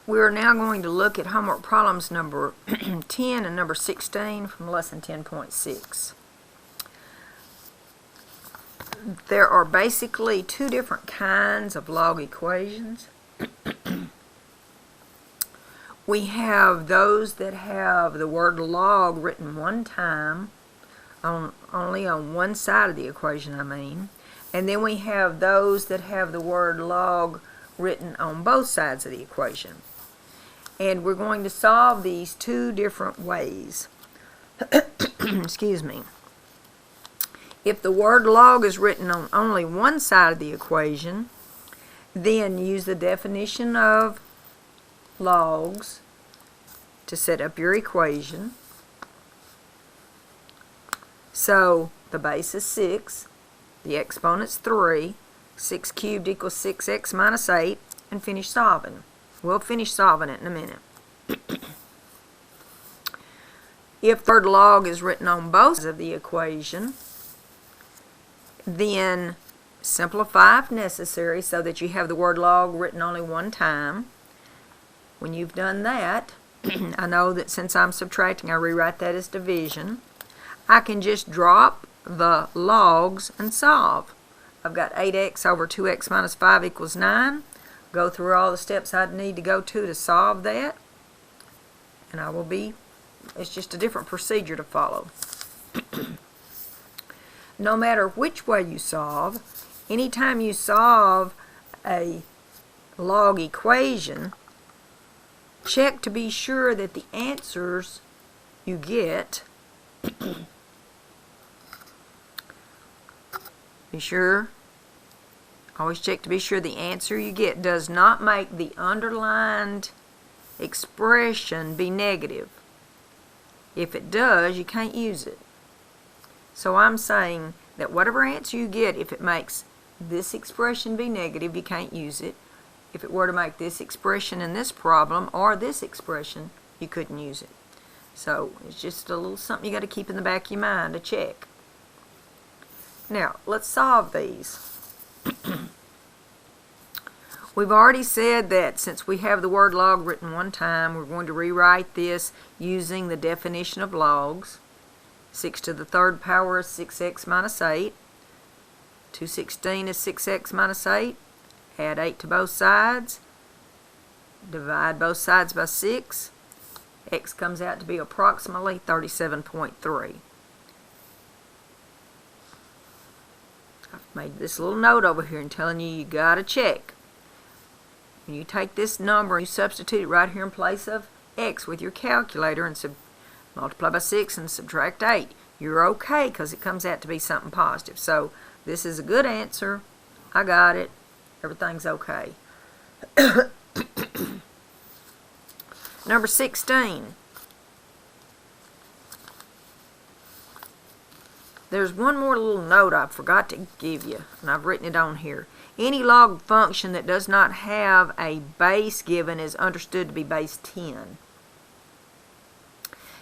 We are now going to look at homework problems number 10 and number 16 from lesson 10.6. There are basically two different kinds of log equations. We have those that have the word log written one time, only on one side of the equation, and then we have those that have the word log written on both sides of the equation. And we're going to solve these two different ways. Excuse me. If the word log is written on only one side of the equation, then use the definition of logs to set up your equation. So the base is 6, the exponent's 3, 6 cubed equals 6x minus 8, and finish solving. We'll finish solving it in a minute. If the word log is written on both sides of the equation, then simplify if necessary so that you have the word log written only one time. When you've done that, I know that since I'm subtracting, I rewrite that as division. I can just drop the logs and solve. I've got 8x over 2x minus 5 equals 9. Go through all the steps I'd need to go to solve that, and it's just a different procedure to follow. No matter which way you solve, anytime you solve a log equation, check to be sure that the answers you get always check to be sure the answer you get does not make the underlined expression be negative. If it does, you can't use it. So I'm saying that whatever answer you get, if it makes this expression be negative, you can't use it. If it were to make this expression in this problem or this expression, you couldn't use it. So it's just a little something you got to keep in the back of your mind to check. Now, let's solve these. We've already said that since we have the word log written one time, we're going to rewrite this using the definition of logs. 6 to the third power is 6x minus 8. 216 is 6x minus 8. Add 8 to both sides. Divide both sides by 6. X comes out to be approximately 37.3. I've made this little note over here and telling you got to check. When you take this number and you substitute it right here in place of x with your calculator and multiply by 6 and subtract 8, you're okay because it comes out to be something positive. So this is a good answer. I got it. Everything's okay. Number 16. There's one more little note I forgot to give you, and I've written it on here. Any log function that does not have a base given is understood to be base 10.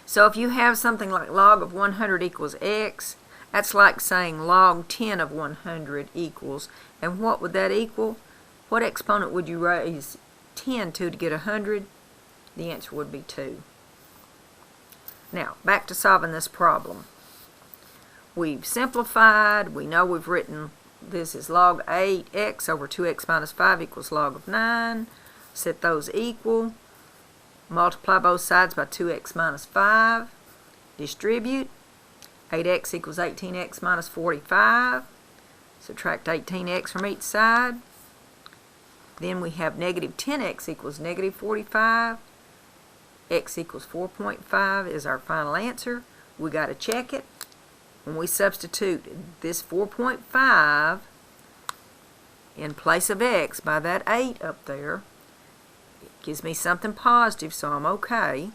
So if you have something like log of 100 equals x, that's like saying log 10 of 100 equals. And what would that equal? What exponent would you raise 10 to get 100? The answer would be 2. Now, back to solving this problem. We've simplified. We know we've written this is log 8x over 2x minus 5 equals log of 9. Set those equal. Multiply both sides by 2x minus 5. Distribute. 8x equals 18x minus 45. Subtract 18x from each side. Then we have negative 10x equals negative 45. X equals 4.5 is our final answer. We got to check it. When we substitute this 4.5 in place of x by that 8 up there, it gives me something positive, so I'm okay.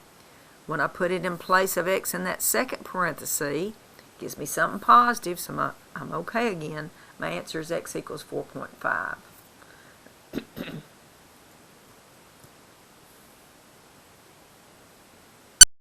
When I put it in place of x in that second parenthesis, it gives me something positive, so I'm okay again. My answer is x equals 4.5.